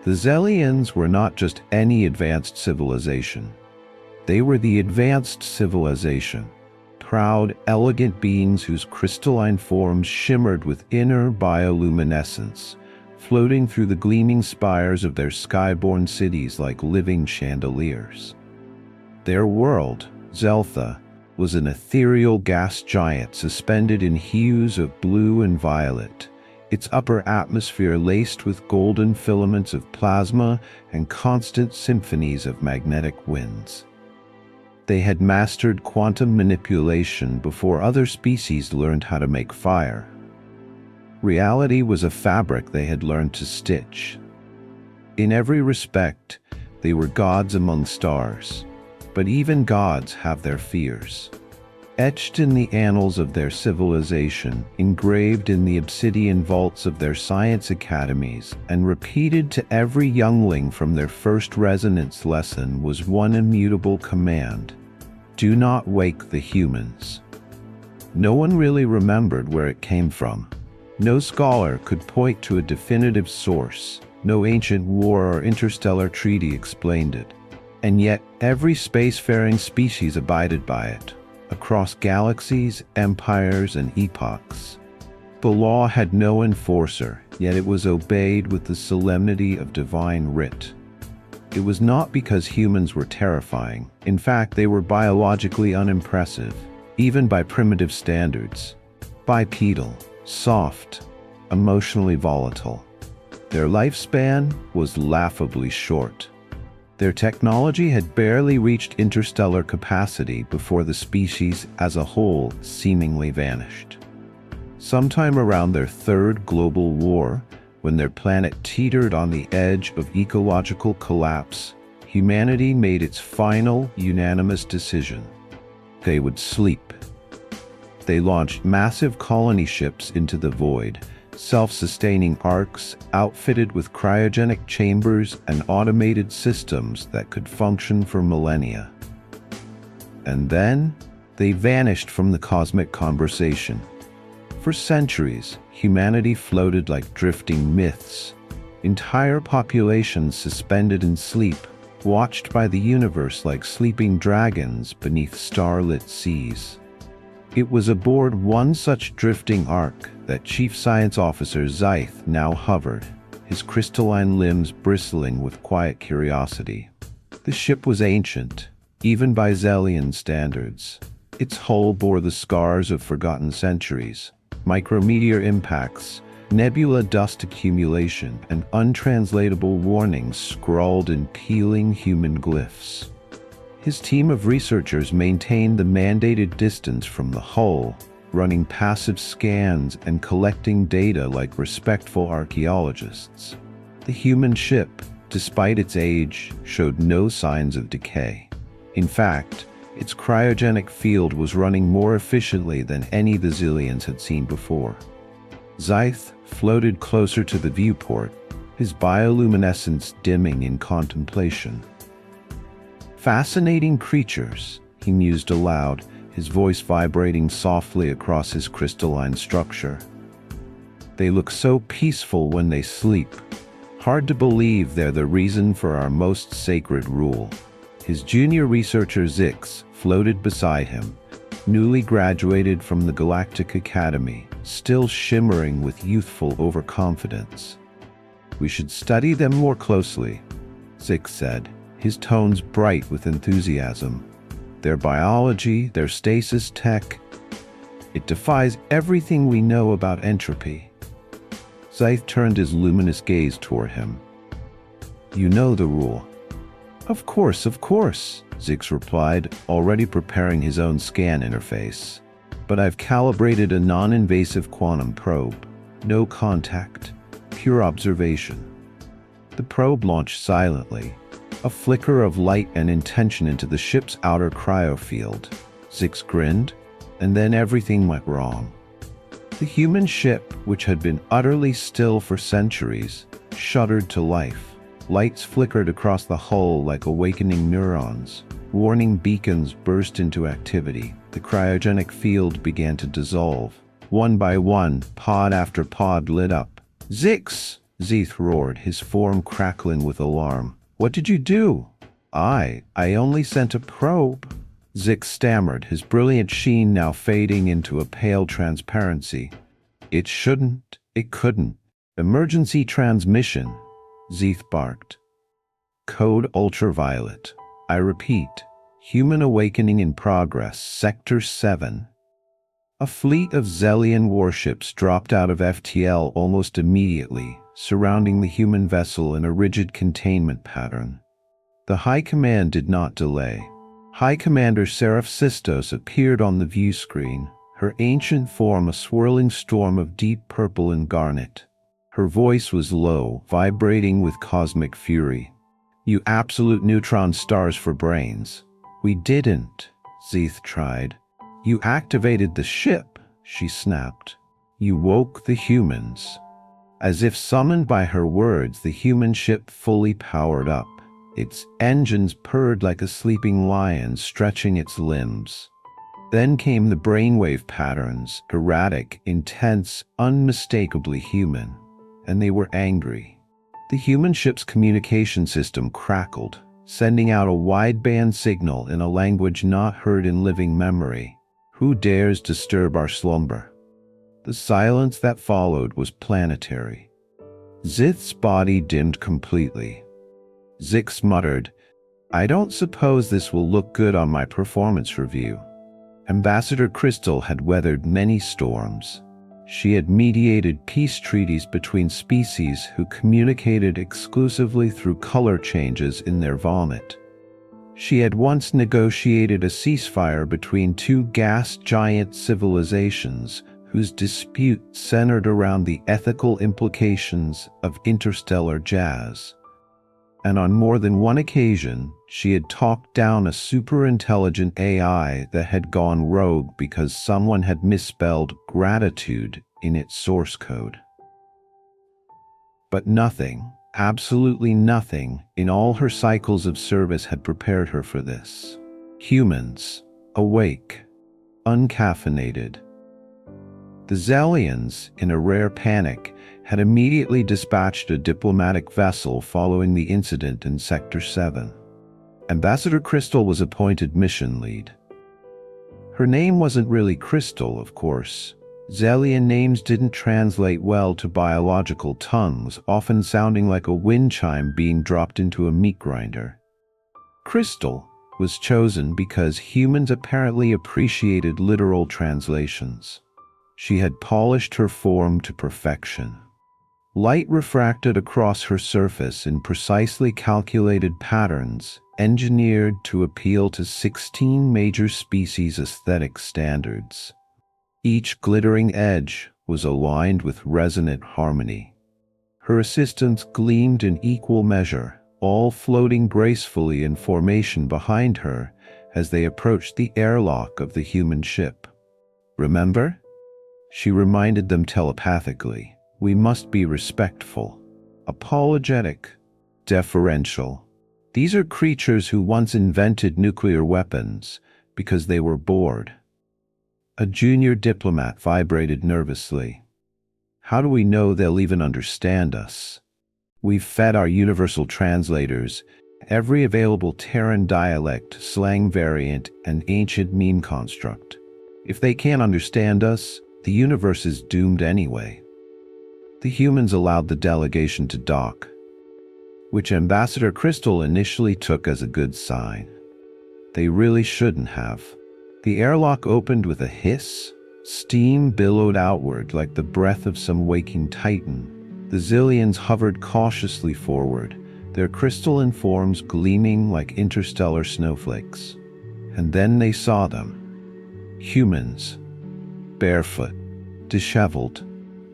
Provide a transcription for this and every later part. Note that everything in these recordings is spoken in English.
The Zelians were not just any advanced civilization. They were the advanced civilization. Proud, elegant beings whose crystalline forms shimmered with inner bioluminescence, floating through the gleaming spires of their skyborn cities like living chandeliers. Their world, Zeltha, was an ethereal gas giant suspended in hues of blue and violet, its upper atmosphere laced with golden filaments of plasma and constant symphonies of magnetic winds. They had mastered quantum manipulation before other species learned how to make fire. Reality was a fabric they had learned to stitch. In every respect, they were gods among stars, but even gods have their fears. Etched in the annals of their civilization, engraved in the obsidian vaults of their science academies, and repeated to every youngling from their first resonance lesson was one immutable command: do not wake the humans. No one really remembered where it came from. No scholar could point to a definitive source. No ancient war or interstellar treaty explained it. And yet, every spacefaring species abided by it, across galaxies, empires, and epochs. The law had no enforcer, yet it was obeyed with the solemnity of divine writ. It was not because humans were terrifying. In fact, they were biologically unimpressive, even by primitive standards. Bipedal, soft, emotionally volatile. Their lifespan was laughably short. Their technology had barely reached interstellar capacity before the species as a whole seemingly vanished. Sometime around their third global war, when their planet teetered on the edge of ecological collapse, humanity made its final, unanimous decision. They would sleep. They launched massive colony ships into the void, self-sustaining arcs outfitted with cryogenic chambers and automated systems that could function for millennia. And then, they vanished from the cosmic conversation. For centuries, humanity floated like drifting myths. Entire populations suspended in sleep, watched by the universe like sleeping dragons beneath starlit seas. It was aboard one such drifting ark that Chief Science Officer Zyth now hovered, his crystalline limbs bristling with quiet curiosity. The ship was ancient, even by Zelian standards. Its hull bore the scars of forgotten centuries, micrometeor impacts, nebula dust accumulation, and untranslatable warnings scrawled in peeling human glyphs. His team of researchers maintained the mandated distance from the hull, running passive scans and collecting data like respectful archaeologists. The human ship, despite its age, showed no signs of decay. In fact, its cryogenic field was running more efficiently than any the Zillions had seen before. Zyth floated closer to the viewport, his bioluminescence dimming in contemplation. Fascinating creatures, he mused aloud, his voice vibrating softly across his crystalline structure. They look so peaceful when they sleep. Hard to believe they're the reason for our most sacred rule. His junior researcher Zix floated beside him, newly graduated from the Galactic Academy, still shimmering with youthful overconfidence. We should study them more closely, Zix said, his tones bright with enthusiasm. Their biology, their stasis tech, it defies everything we know about entropy. Zyth turned his luminous gaze toward him. You know the rule. Of course, Zix replied, already preparing his own scan interface. But I've calibrated a non-invasive quantum probe. No contact, pure observation. The probe launched silently, a flicker of light and intention into the ship's outer cryofield. Zix grinned, and then everything went wrong. The human ship, which had been utterly still for centuries, shuddered to life. Lights flickered across the hull like awakening neurons. Warning beacons burst into activity. The cryogenic field began to dissolve. One by one, pod after pod lit up. Zix! Zeeth roared, his form crackling with alarm. "What did you do?" I only sent a probe." Zik stammered, his brilliant sheen now fading into a pale transparency. "It shouldn't. It couldn't. Emergency transmission," Zeeth barked. "Code ultraviolet. I repeat, human awakening in progress, Sector 7. A fleet of Zelian warships dropped out of FTL almost immediately, surrounding the human vessel in a rigid containment pattern. The High Command did not delay. High Commander Seraph Sistos appeared on the view screen, her ancient form a swirling storm of deep purple and garnet. Her voice was low, vibrating with cosmic fury. "You absolute neutron stars for brains." "We didn't," Zeeth tried. "You activated the ship," she snapped. "You woke the humans." As if summoned by her words, the human ship fully powered up. Its engines purred like a sleeping lion, stretching its limbs. Then came the brainwave patterns, erratic, intense, unmistakably human. And they were angry. The human ship's communication system crackled, sending out a wideband signal in a language not heard in living memory. "Who dares disturb our slumber?" The silence that followed was planetary. Zith's body dimmed completely. Zix muttered, "I don't suppose this will look good on my performance review." Ambassador Crystal had weathered many storms. She had mediated peace treaties between species who communicated exclusively through color changes in their vomit. She had once negotiated a ceasefire between two gas giant civilizations whose dispute centered around the ethical implications of interstellar jazz. And on more than one occasion, she had talked down a superintelligent AI that had gone rogue because someone had misspelled gratitude in its source code. But nothing, absolutely nothing, in all her cycles of service had prepared her for this. Humans, awake, uncaffeinated. The Zelians, in a rare panic, had immediately dispatched a diplomatic vessel following the incident in Sector 7. Ambassador Crystal was appointed mission lead. Her name wasn't really Crystal, of course. Zelian names didn't translate well to biological tongues, often sounding like a wind chime being dropped into a meat grinder. Crystal was chosen because humans apparently appreciated literal translations. She had polished her form to perfection. Light refracted across her surface in precisely calculated patterns, engineered to appeal to 16 major species' aesthetic standards. Each glittering edge was aligned with resonant harmony. Her assistants gleamed in equal measure, all floating gracefully in formation behind her as they approached the airlock of the human ship. "Remember?" She reminded them telepathically. "We must be respectful, apologetic, deferential. These are creatures who once invented nuclear weapons because they were bored." A junior diplomat vibrated nervously. "How do we know they'll even understand us? We've fed our universal translators every available Terran dialect, slang variant, and ancient meme construct. If they can't understand us, the universe is doomed anyway." The humans allowed the delegation to dock, which Ambassador Crystal initially took as a good sign. They really shouldn't have. The airlock opened with a hiss. Steam billowed outward like the breath of some waking titan. The Zillions hovered cautiously forward, their crystalline forms gleaming like interstellar snowflakes. And then they saw them. Humans. Barefoot, disheveled,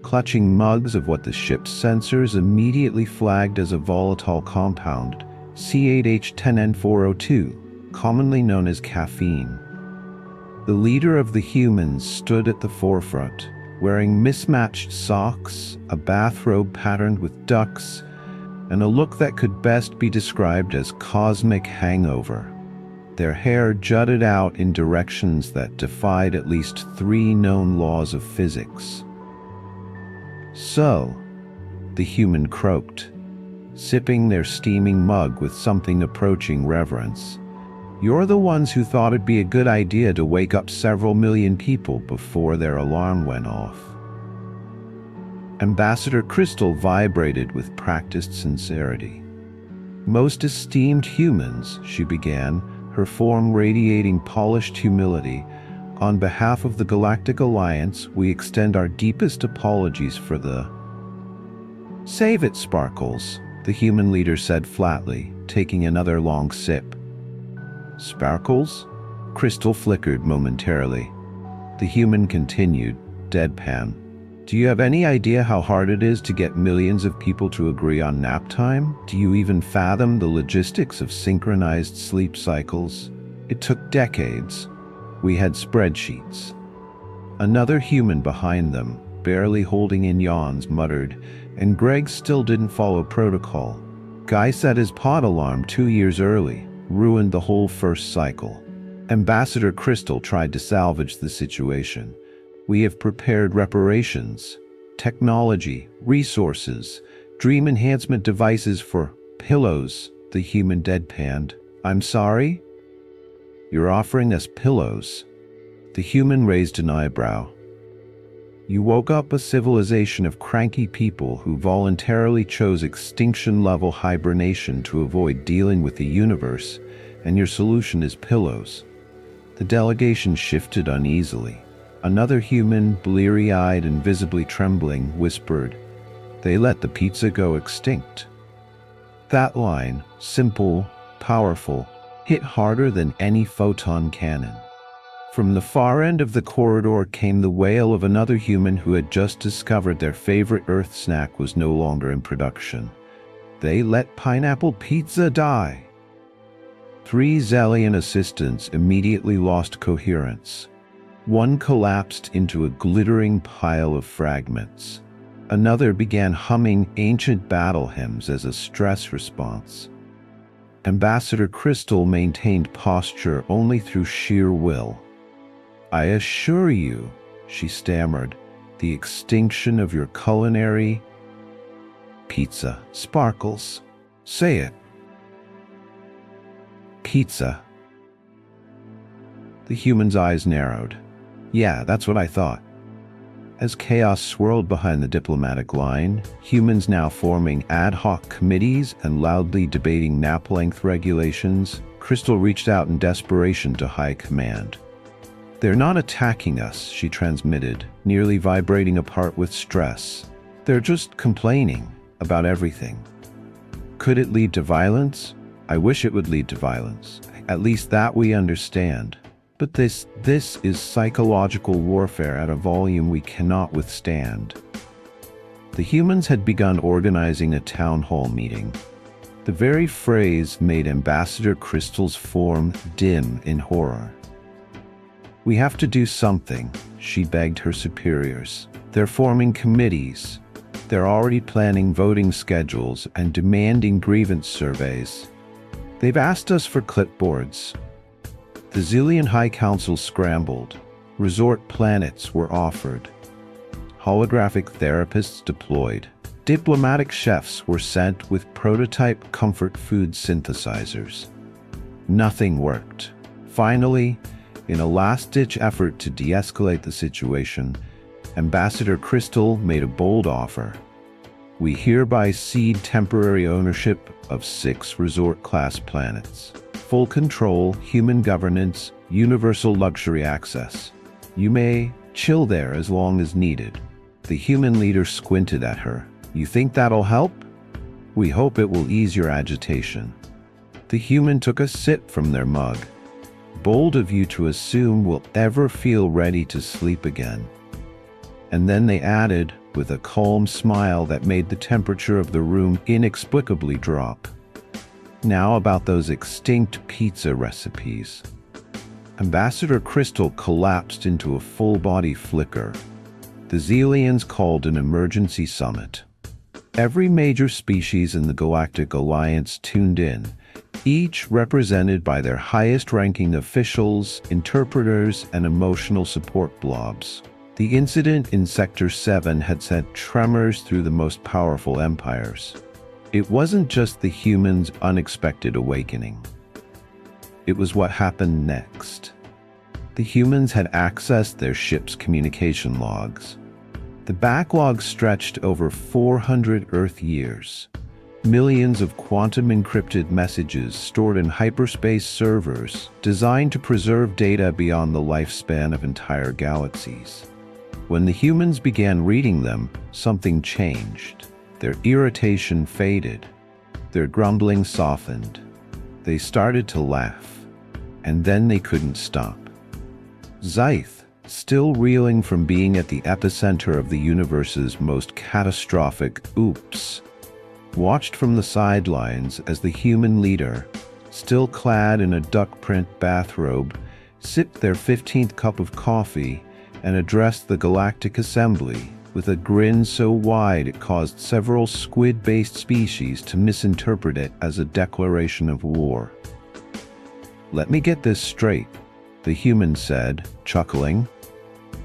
clutching mugs of what the ship's sensors immediately flagged as a volatile compound, C8H10N402, commonly known as caffeine. The leader of the humans stood at the forefront, wearing mismatched socks, a bathrobe patterned with ducks, and a look that could best be described as cosmic hangover. Their hair jutted out in directions that defied at least 3 known laws of physics. "So, The human croaked, sipping their steaming mug with something approaching reverence. "You're the ones who thought it'd be a good idea to wake up several million people before their alarm went off." Ambassador Crystal vibrated with practiced sincerity. "Most esteemed humans," she began, her form radiating polished humility, "on behalf of the Galactic Alliance, we extend our deepest apologies for the—" "Save it, Sparkles," the human leader said flatly, taking another long sip. "Sparkles?" Crystal flickered momentarily. The human continued, deadpan. "Do you have any idea how hard it is to get millions of people to agree on nap time? Do you even fathom the logistics of synchronized sleep cycles? It took decades. We had spreadsheets." Another human behind them, barely holding in yawns, muttered, "And Greg still didn't follow protocol. Guy set his pod alarm 2 years early, ruined the whole first cycle." Ambassador Crystal tried to salvage the situation. "We have prepared reparations, technology, resources, dream enhancement devices for pillows," the human deadpanned. "I'm sorry? You're offering us pillows?" The human raised an eyebrow. "You woke up a civilization of cranky people who voluntarily chose extinction-level hibernation to avoid dealing with the universe, and your solution is pillows." The delegation shifted uneasily. Another human, bleary-eyed and visibly trembling, whispered, "They let the pizza go extinct." That line, simple, powerful, hit harder than any photon cannon. From the far end of the corridor came the wail of another human who had just discovered their favorite Earth snack was no longer in production. "They let pineapple pizza die." 3 Zellian assistants immediately lost coherence. One collapsed into a glittering pile of fragments. Another began humming ancient battle hymns as a stress response. Ambassador Crystal maintained posture only through sheer will. "I assure you," she stammered, "the extinction of your culinary—" "Pizza, Sparkles. Say it." "Pizza." The human's eyes narrowed. "Yeah, that's what I thought." As chaos swirled behind the diplomatic line, humans now forming ad hoc committees and loudly debating nap-length regulations, Crystal reached out in desperation to high command. "They're not attacking us," she transmitted, nearly vibrating apart with stress. "They're just complaining about everything." "Could it lead to violence? I wish it would lead to violence. At least that we understand. But this is psychological warfare at a volume we cannot withstand." The humans had begun organizing a town hall meeting. The very phrase made Ambassador Crystal's form dim in horror. "We have to do something," she begged her superiors. "They're forming committees. They're already planning voting schedules and demanding grievance surveys. They've asked us for clipboards." The Zillion High Council scrambled. Resort planets were offered. Holographic therapists deployed. Diplomatic chefs were sent with prototype comfort food synthesizers. Nothing worked. Finally, in a last-ditch effort to de-escalate the situation, Ambassador Crystal made a bold offer. "We hereby cede temporary ownership of 6 resort-class planets. Full control, human governance, universal luxury access. You may chill there as long as needed." The human leader squinted at her. "You think that'll help? We hope it will ease your agitation." The human took a sip from their mug. "Bold of you to assume we'll ever feel ready to sleep again." And then they added, with a calm smile that made the temperature of the room inexplicably drop, "Now about those extinct pizza recipes." Ambassador Crystal collapsed into a full-body flicker. The Zelians called an emergency summit. Every major species in the Galactic Alliance tuned in, each represented by their highest-ranking officials, interpreters, and emotional support blobs. The incident in Sector 7 had sent tremors through the most powerful empires. It wasn't just the humans' unexpected awakening. It was what happened next. The humans had accessed their ship's communication logs. The backlog stretched over 400 Earth years. Millions of quantum-encrypted messages stored in hyperspace servers designed to preserve data beyond the lifespan of entire galaxies. When the humans began reading them, something changed. Their irritation faded. Their grumbling softened. They started to laugh. And then they couldn't stop. Scythe, still reeling from being at the epicenter of the universe's most catastrophic oops, watched from the sidelines as the human leader, still clad in a duck-print bathrobe, sipped their 15th cup of coffee and addressed the Galactic Assembly with a grin so wide it caused several squid-based species to misinterpret it as a declaration of war. "Let me get this straight," the human said, chuckling.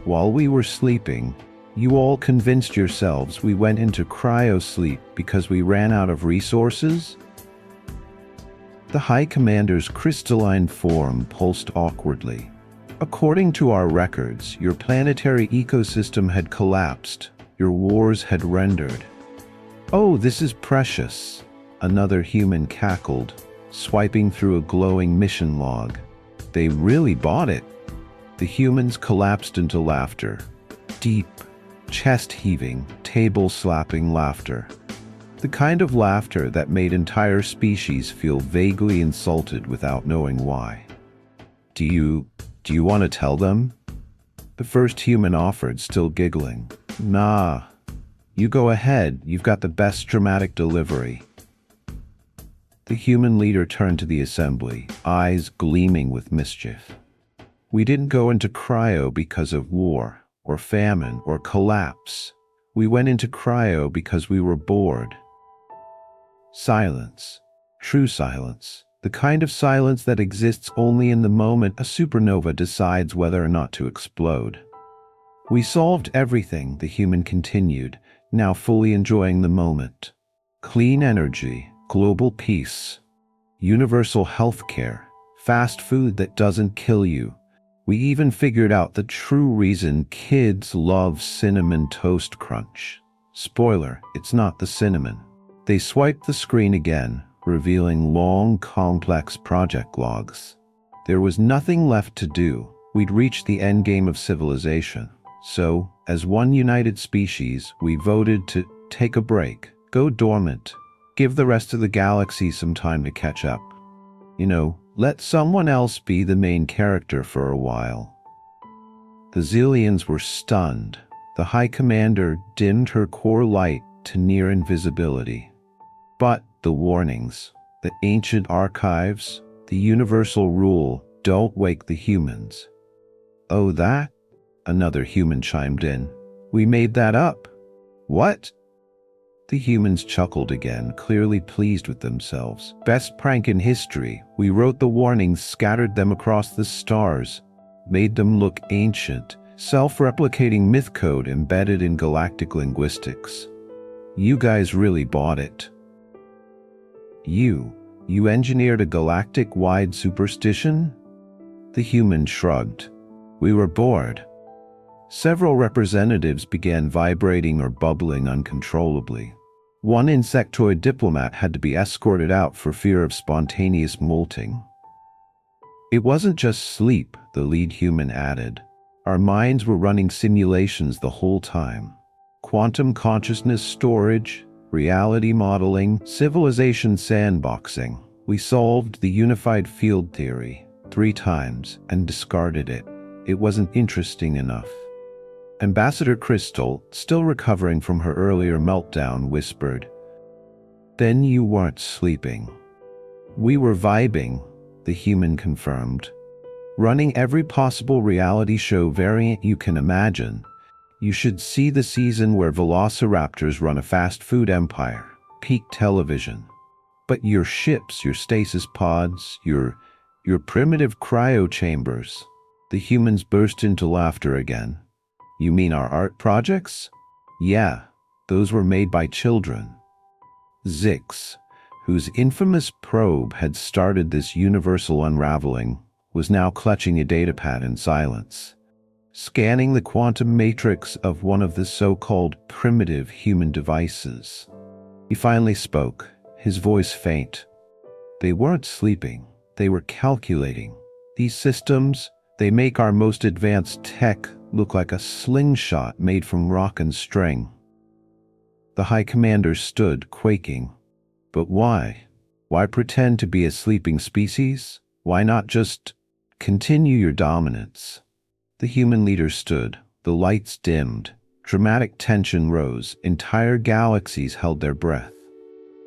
"While we were sleeping, you all convinced yourselves we went into cryo-sleep because we ran out of resources?" The High Commander's crystalline form pulsed awkwardly. "According to our records, your planetary ecosystem had collapsed. Your wars had rendered." "Oh, this is precious," another human cackled, swiping through a glowing mission log. "They really bought it." The humans collapsed into laughter. Deep, chest-heaving, table-slapping laughter. The kind of laughter that made entire species feel vaguely insulted without knowing why. Do you want to tell them?" The first human offered, still giggling. "Nah. You go ahead, you've got the best dramatic delivery." The human leader turned to the assembly, eyes gleaming with mischief. "We didn't go into cryo because of war, or famine, or collapse. We went into cryo because we were bored." Silence. True silence. The kind of silence that exists only in the moment a supernova decides whether or not to explode. "We solved everything," the human continued, now fully enjoying the moment. "Clean energy, global peace, universal health care, fast food that doesn't kill you. We even figured out the true reason kids love Cinnamon Toast Crunch. Spoiler, it's not the cinnamon." They swiped the screen again, revealing long, complex project logs. There was nothing left to do. We'd reached the endgame of civilization. So, as one united species, we voted to take a break, go dormant, give the rest of the galaxy some time to catch up. Let someone else be the main character for a while. The Zillions were stunned. The High Commander dimmed her core light to near invisibility. But the warnings, the ancient archives, the universal rule, don't wake the humans. "Oh, that?" Another human chimed in. "We made that up." "What?" The humans chuckled again, clearly pleased with themselves. "Best prank in history. We wrote the warnings, scattered them across the stars, made them look ancient, self-replicating myth code embedded in galactic linguistics. You guys really bought it." You engineered a galactic-wide superstition?" The human shrugged. "We were bored." Several representatives began vibrating or bubbling uncontrollably. One insectoid diplomat had to be escorted out for fear of spontaneous molting. "It wasn't just sleep," the lead human added. "Our minds were running simulations the whole time. Quantum consciousness storage, reality modeling, civilization sandboxing. We solved the unified field theory 3 times and discarded it. It wasn't interesting enough." Ambassador Crystal, still recovering from her earlier meltdown, whispered, "Then you weren't sleeping." "We were vibing," the human confirmed. "Running every possible reality show variant you can imagine. You should see the season where velociraptors run a fast food empire. Peak television. But your ships, your stasis pods, your primitive cryo chambers." The humans burst into laughter again. You mean our art projects? Yeah, those were made by children. Zix, whose infamous probe had started this universal unraveling, was now clutching a datapad in silence, scanning the quantum matrix of one of the so-called primitive human devices. He finally spoke, his voice faint. They weren't sleeping, they were calculating. These systems, they make our most advanced tech look like a slingshot made from rock and string. The High Commander stood, quaking. But why? Why pretend to be a sleeping species? Why not just continue your dominance? The human leader stood. The lights dimmed. Dramatic tension rose. Entire galaxies held their breath.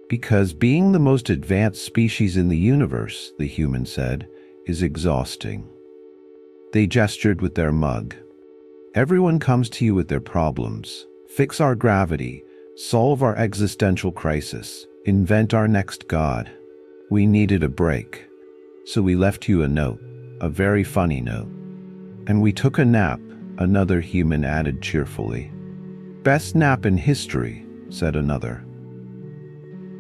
Because being the most advanced species in the universe, the human said, is exhausting. They gestured with their mug. Everyone comes to you with their problems. Fix our gravity. Solve our existential crisis. Invent our next god. We needed a break. So we left you a note. A very funny note. And we took a nap, another human added cheerfully. Best nap in history, said another.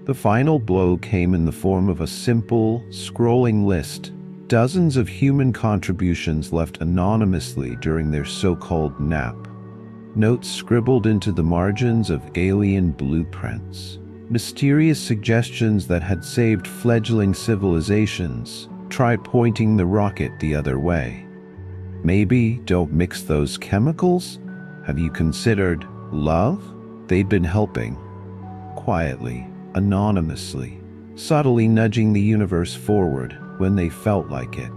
The final blow came in the form of a simple, scrolling list, dozens of human contributions left anonymously during their so-called nap. Notes scribbled into the margins of alien blueprints. Mysterious suggestions that had saved fledgling civilizations. Try pointing the rocket the other way. Maybe don't mix those chemicals? Have you considered love? They'd been helping. Quietly, anonymously, subtly nudging the universe forward when they felt like it.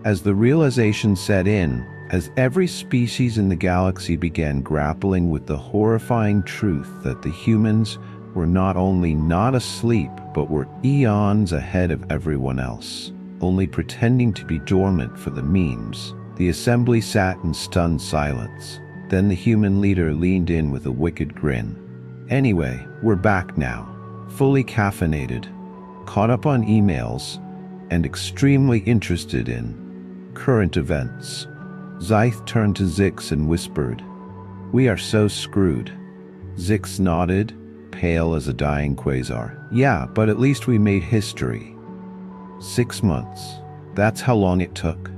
As the realization set in, as every species in the galaxy began grappling with the horrifying truth that the humans were not only not asleep, but were eons ahead of everyone else, only pretending to be dormant for the memes. The assembly sat in stunned silence. Then the human leader leaned in with a wicked grin. Anyway, we're back now, fully caffeinated, caught up on emails, and extremely interested in current events. Zyth turned to Zix and whispered, "We are so screwed." Zix nodded, pale as a dying quasar. "Yeah, but at least we made history." 6 months. That's how long it took.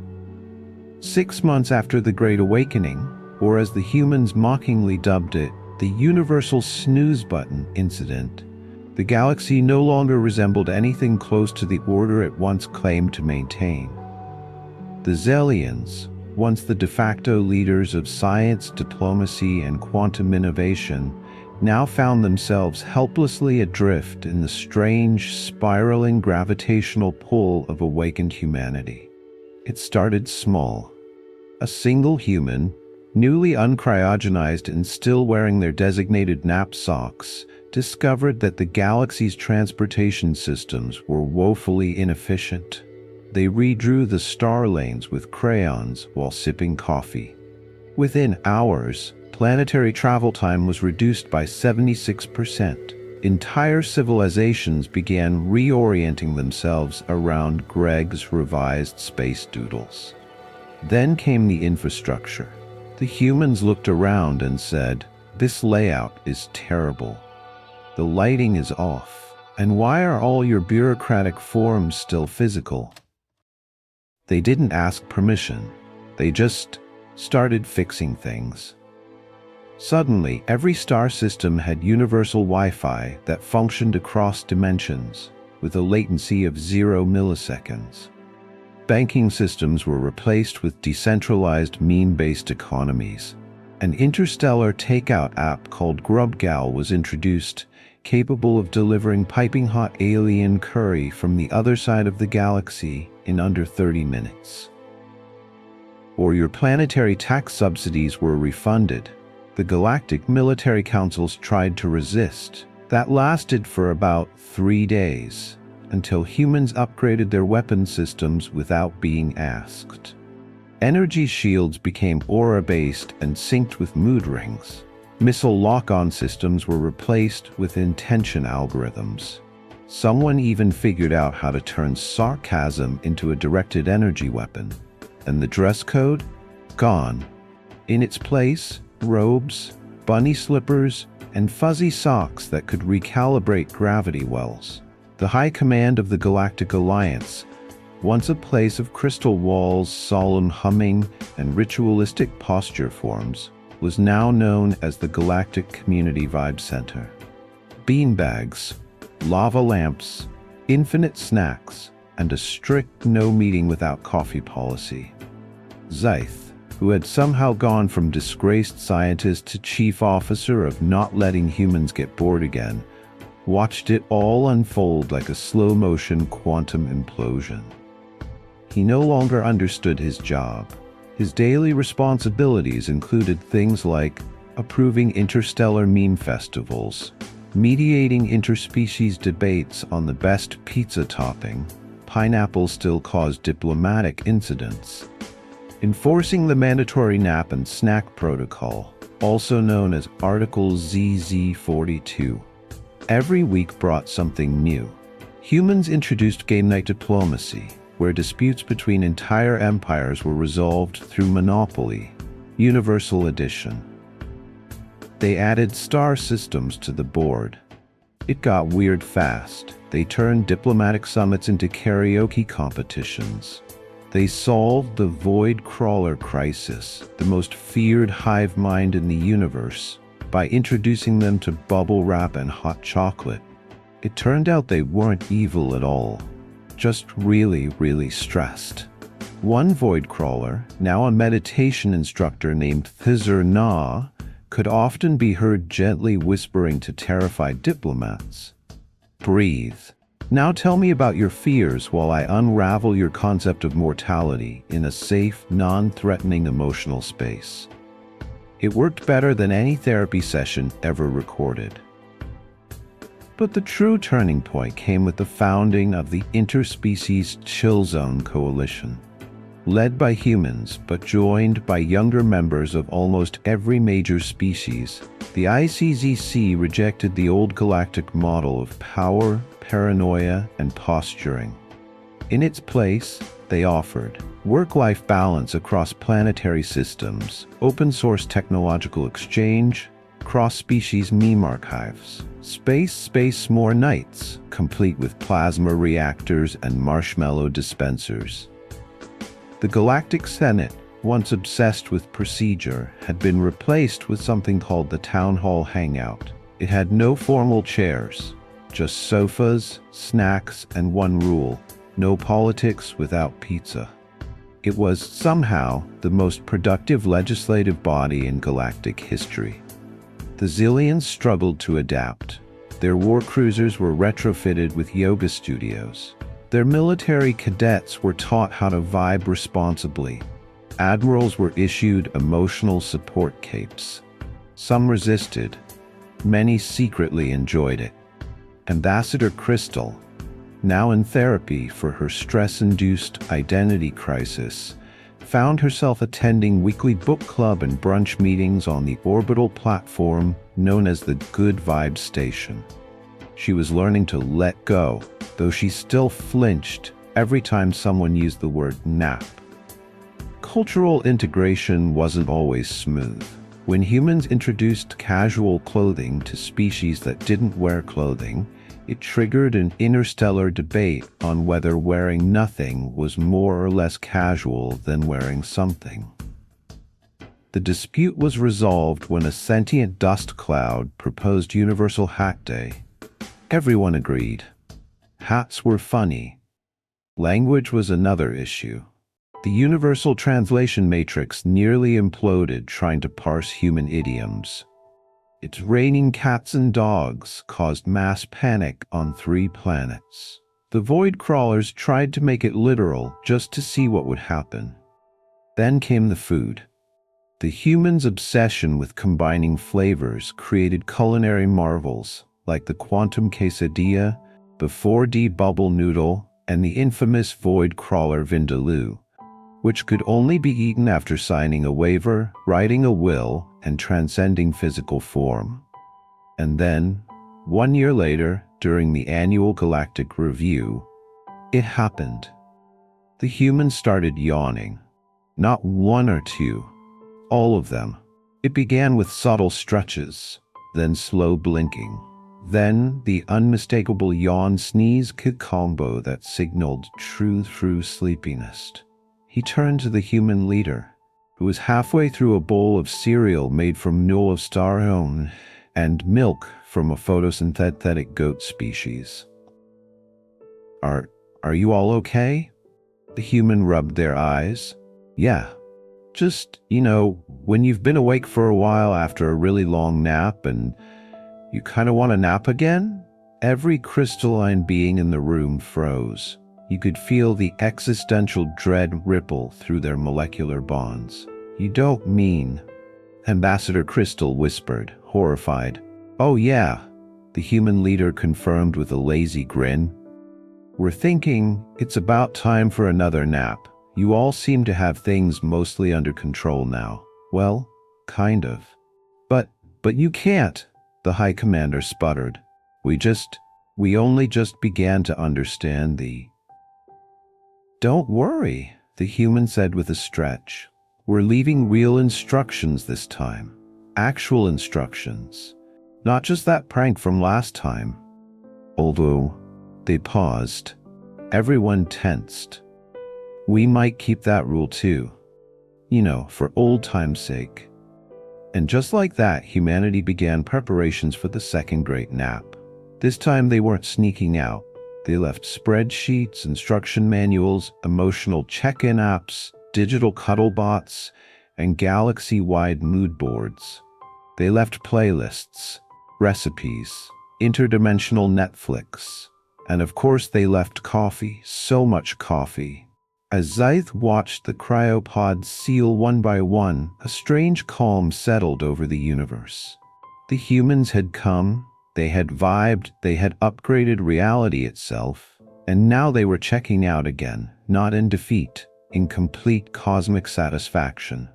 6 months after the Great Awakening, or as the humans mockingly dubbed it, the universal snooze button incident, the galaxy no longer resembled anything close to the order it once claimed to maintain. The Zelians, once the de facto leaders of science, diplomacy, and quantum innovation, now found themselves helplessly adrift in the strange, spiraling gravitational pull of awakened humanity. It started small. A single human, newly uncryogenized and still wearing their designated nap socks, discovered that the galaxy's transportation systems were woefully inefficient. They redrew the star lanes with crayons while sipping coffee. Within hours, planetary travel time was reduced by 76%. Entire civilizations began reorienting themselves around Greg's revised space doodles. Then came the infrastructure. The humans looked around and said, "This layout is terrible. The lighting is off. And why are all your bureaucratic forms still physical?" They didn't ask permission. They just started fixing things. Suddenly, every star system had universal Wi-Fi that functioned across dimensions, with a latency of 0 milliseconds. Banking systems were replaced with decentralized meme-based economies. An interstellar takeout app called GrubGal was introduced, capable of delivering piping hot alien curry from the other side of the galaxy in under 30 minutes. Or your planetary tax subsidies were refunded. The galactic military councils tried to resist. That lasted for about 3 days, until humans upgraded their weapon systems without being asked. Energy shields became aura-based and synced with mood rings. Missile lock-on systems were replaced with intention algorithms. Someone even figured out how to turn sarcasm into a directed energy weapon. And the dress code? Gone. In its place, robes, bunny slippers, and fuzzy socks that could recalibrate gravity wells. The High Command of the Galactic Alliance, once a place of crystal walls, solemn humming, and ritualistic posture forms, was now known as the Galactic Community Vibe Center. Beanbags, lava lamps, infinite snacks, and a strict no meeting without coffee policy. Zyth, who had somehow gone from disgraced scientist to chief officer of not letting humans get bored again, watched it all unfold like a slow-motion quantum implosion. He no longer understood his job. His daily responsibilities included things like approving interstellar meme festivals, mediating interspecies debates on the best pizza topping, pineapple still caused diplomatic incidents, enforcing the mandatory nap and snack protocol, also known as Article ZZ42. Every week brought something new. Humans introduced game night diplomacy, where disputes between entire empires were resolved through Monopoly, Universal Edition. They added star systems to the board. It got weird fast. They turned diplomatic summits into karaoke competitions. They solved the Void Crawler crisis, the most feared hive mind in the universe, by introducing them to bubble wrap and hot chocolate. It turned out they weren't evil at all, just really, really stressed. One Void Crawler, now a meditation instructor named Thizur Na, could often be heard gently whispering to terrified diplomats, "Breathe. Now tell me about your fears while I unravel your concept of mortality in a safe, non-threatening emotional space." It worked better than any therapy session ever recorded. But the true turning point came with the founding of the Interspecies Chill Zone Coalition. Led by humans, but joined by younger members of almost every major species, the ICZC rejected the old galactic model of power, paranoia, and posturing. In its place, they offered work-life balance across planetary systems, open-source technological exchange, cross-species meme archives, space more nights, complete with plasma reactors and marshmallow dispensers. The Galactic Senate, once obsessed with procedure, had been replaced with something called the Town Hall Hangout. It had no formal chairs, just sofas, snacks, and one rule: no politics without pizza. It was, somehow, the most productive legislative body in galactic history. The Zillions struggled to adapt. Their war cruisers were retrofitted with yoga studios. Their military cadets were taught how to vibe responsibly. Admirals were issued emotional support capes. Some resisted. Many secretly enjoyed it. Ambassador Crystal, now in therapy for her stress-induced identity crisis, found herself attending weekly book club and brunch meetings on the orbital platform known as the Good Vibe Station. She was learning to let go, though she still flinched every time someone used the word nap. Cultural integration wasn't always smooth. When humans introduced casual clothing to species that didn't wear clothing, it triggered an interstellar debate on whether wearing nothing was more or less casual than wearing something. The dispute was resolved when a sentient dust cloud proposed Universal Hat Day. Everyone agreed. Hats were funny. Language was another issue. The universal translation matrix nearly imploded trying to parse human idioms. It's raining cats and dogs caused mass panic on 3 planets. The Void Crawlers tried to make it literal just to see what would happen. Then came the food. The humans' obsession with combining flavors created culinary marvels like the quantum quesadilla, the 4D bubble noodle, and the infamous Void Crawler vindaloo, which could only be eaten after signing a waiver, writing a will, and transcending physical form. And then, 1 year later, during the annual Galactic Review, it happened. The humans started yawning. Not 1 or 2, all of them. It began with subtle stretches, then slow blinking, then the unmistakable yawn-sneeze combo that signaled true sleepiness. He turned to the human leader, who was halfway through a bowl of cereal made from null of starone and milk from a photosynthetic goat species. Are you all okay? The human rubbed their eyes. Yeah. Just, when you've been awake for a while after a really long nap and you kind of want to nap again? Every crystalline being in the room froze. You could feel the existential dread ripple through their molecular bonds. You don't mean? Ambassador Crystal whispered, horrified. Oh yeah, the human leader confirmed with a lazy grin. We're thinking it's about time for another nap. You all seem to have things mostly under control now. Well, kind of. But you can't, the High Commander sputtered. We only just began to understand the... Don't worry, the human said with a stretch. We're leaving real instructions this time. Actual instructions. Not just that prank from last time. Although, they paused. Everyone tensed. We might keep that rule too. For old time's sake. And just like that, humanity began preparations for the second great nap. This time they weren't sneaking out. They left spreadsheets, instruction manuals, emotional check-in apps, digital cuddle bots, and galaxy-wide mood boards. They left playlists, recipes, interdimensional Netflix, and of course they left coffee, so much coffee. As Zyth watched the cryopods seal one by one, a strange calm settled over the universe. The humans had come, they had vibed, they had upgraded reality itself, and now they were checking out again, not in defeat, in complete cosmic satisfaction.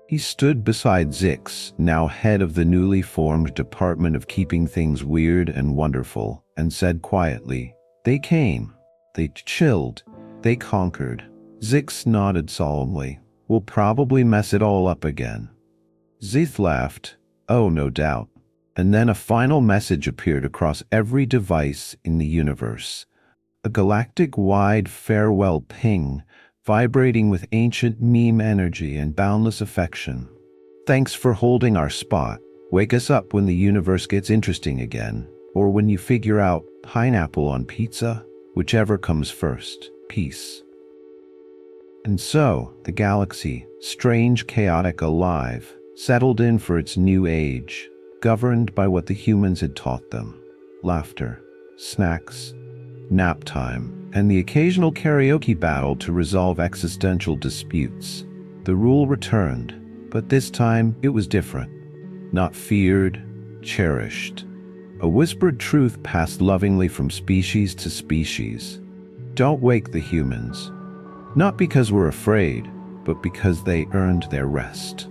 He stood beside Zix, now head of the newly formed Department of Keeping Things Weird and Wonderful, and said quietly, "They came. They chilled. They conquered." Zix nodded solemnly. "We'll probably mess it all up again." Zith laughed. "Oh, no doubt." And then a final message appeared across every device in the universe. A galactic-wide farewell ping, vibrating with ancient meme energy and boundless affection. "Thanks for holding our spot. Wake us up when the universe gets interesting again, or when you figure out pineapple on pizza, whichever comes first. Peace." And so, the galaxy, strange, chaotic, alive, settled in for its new age, governed by what the humans had taught them. Laughter, snacks, nap time, and the occasional karaoke battle to resolve existential disputes. The rule returned, but this time it was different. Not feared, cherished. A whispered truth passed lovingly from species to species. Don't wake the humans. Not because we're afraid, but because they earned their rest.